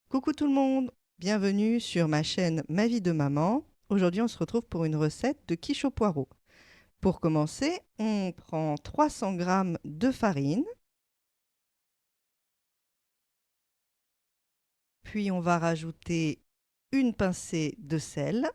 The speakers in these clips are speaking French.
Coucou tout le monde, bienvenue sur ma chaîne Ma vie de maman. Aujourd'hui, on se retrouve pour une recette de quiche au poireau. Pour commencer, on prend 300 g de farine, puis on va rajouter une pincée de sel.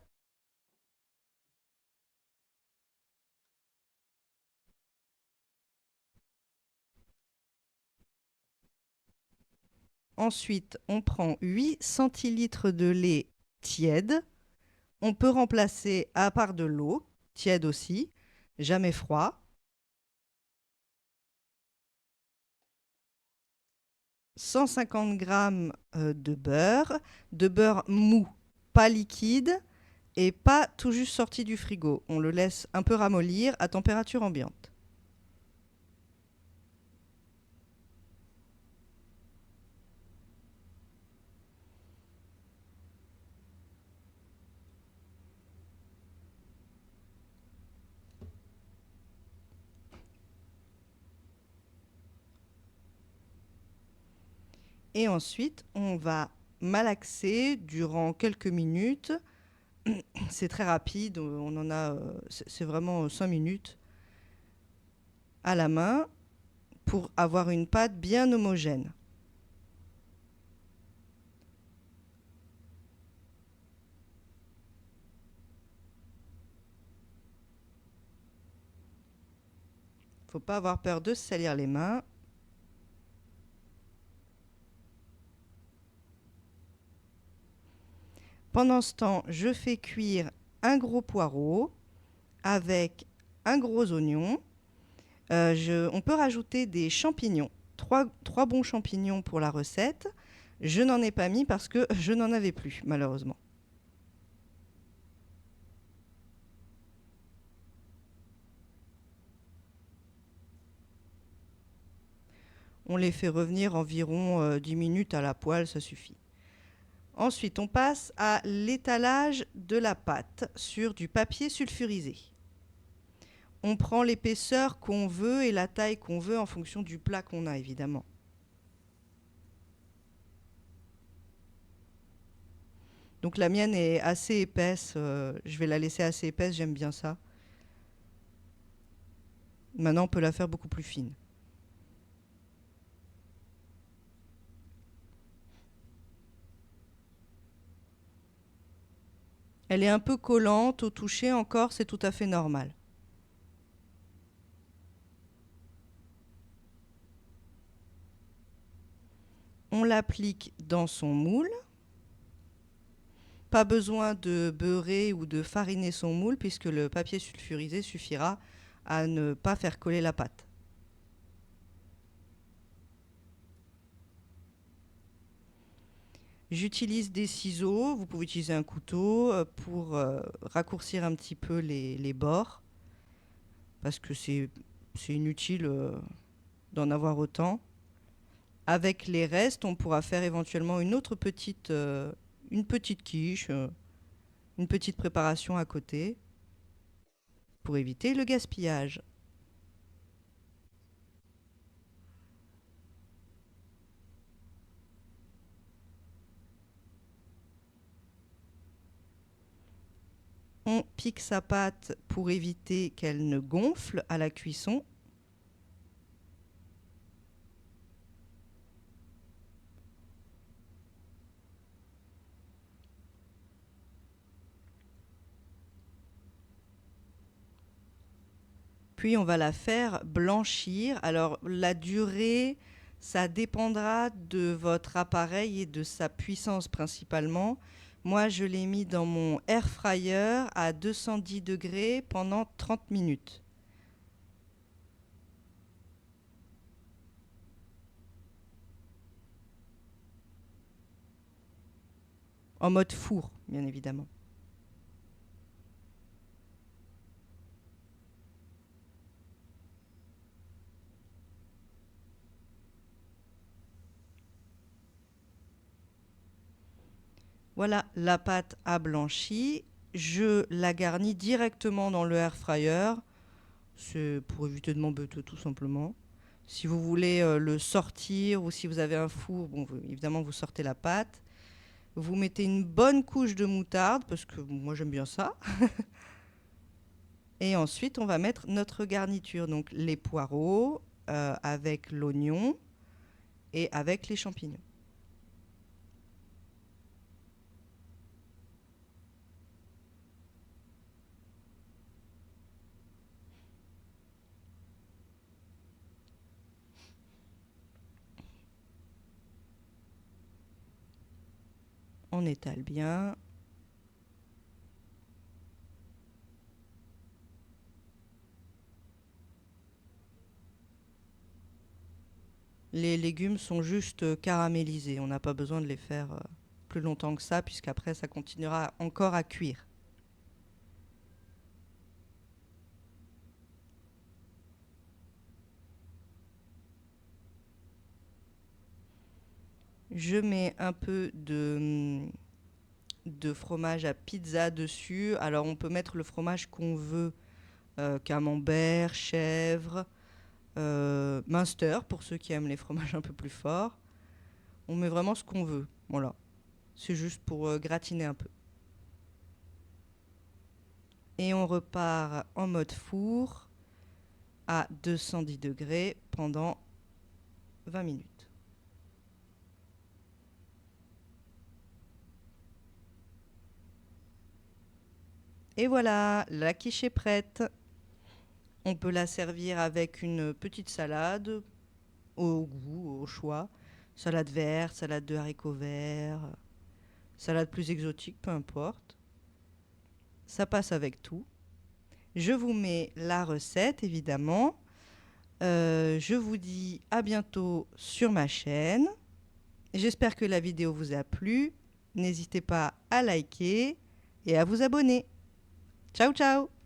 Ensuite, on prend 8 centilitres de lait tiède. On peut remplacer à part de l'eau, tiède aussi, jamais froid. 150 g de beurre mou, pas liquide et pas tout juste sorti du frigo. On le laisse un peu ramollir à température ambiante. Et ensuite, on va malaxer durant quelques minutes. C'est très rapide, on en a, c'est vraiment 5 minutes à la main pour avoir une pâte bien homogène. Faut pas avoir peur de se salir les mains. Pendant ce temps, je fais cuire un gros poireau avec un gros oignon. On peut rajouter des champignons, trois bons champignons pour la recette. Je n'en ai pas mis parce que je n'en avais plus, malheureusement. On les fait revenir environ 10 minutes à la poêle, ça suffit. Ensuite, on passe à l'étalage de la pâte sur du papier sulfurisé. On prend l'épaisseur qu'on veut et la taille qu'on veut en fonction du plat qu'on a, évidemment. Donc la mienne est assez épaisse, je vais la laisser assez épaisse, j'aime bien ça. Maintenant, on peut la faire beaucoup plus fine. Elle est un peu collante au toucher encore, c'est tout à fait normal. On l'applique dans son moule. Pas besoin de beurrer ou de fariner son moule puisque le papier sulfurisé suffira à ne pas faire coller la pâte. J'utilise des ciseaux, vous pouvez utiliser un couteau pour raccourcir un petit peu les bords parce que c'est inutile d'en avoir autant. Avec les restes, on pourra faire éventuellement une petite quiche, une petite préparation à côté pour éviter le gaspillage. On pique sa pâte pour éviter qu'elle ne gonfle à la cuisson. Puis on va la faire blanchir. Alors la durée, ça dépendra de votre appareil et de sa puissance principalement. Moi, je l'ai mis dans mon air fryer à 210 degrés pendant 30 minutes. En mode four, bien évidemment. Voilà, la pâte a blanchi. Je la garnis directement dans le air fryer. C'est pour éviter de m'embêter tout simplement. Si vous voulez le sortir ou si vous avez un four, bon, évidemment vous sortez la pâte. Vous mettez une bonne couche de moutarde, parce que moi j'aime bien ça. Et ensuite, on va mettre notre garniture, donc les poireaux avec l'oignon et avec les champignons. On étale bien. Les légumes sont juste caramélisés. On n'a pas besoin de les faire plus longtemps que ça, puisqu'après, ça continuera encore à cuire. Je mets un peu de fromage à pizza dessus. Alors, on peut mettre le fromage qu'on veut, camembert, chèvre, Munster, pour ceux qui aiment les fromages un peu plus forts. On met vraiment ce qu'on veut. Voilà. C'est juste pour gratiner un peu. Et on repart en mode four à 210 degrés pendant 20 minutes. Et voilà, la quiche est prête. On peut la servir avec une petite salade, au goût, au choix. Salade verte, salade de haricots verts, salade plus exotique, peu importe. Ça passe avec tout. Je vous mets la recette, évidemment. Je vous dis à bientôt sur ma chaîne. J'espère que la vidéo vous a plu. N'hésitez pas à liker et à vous abonner. Ciao ciao!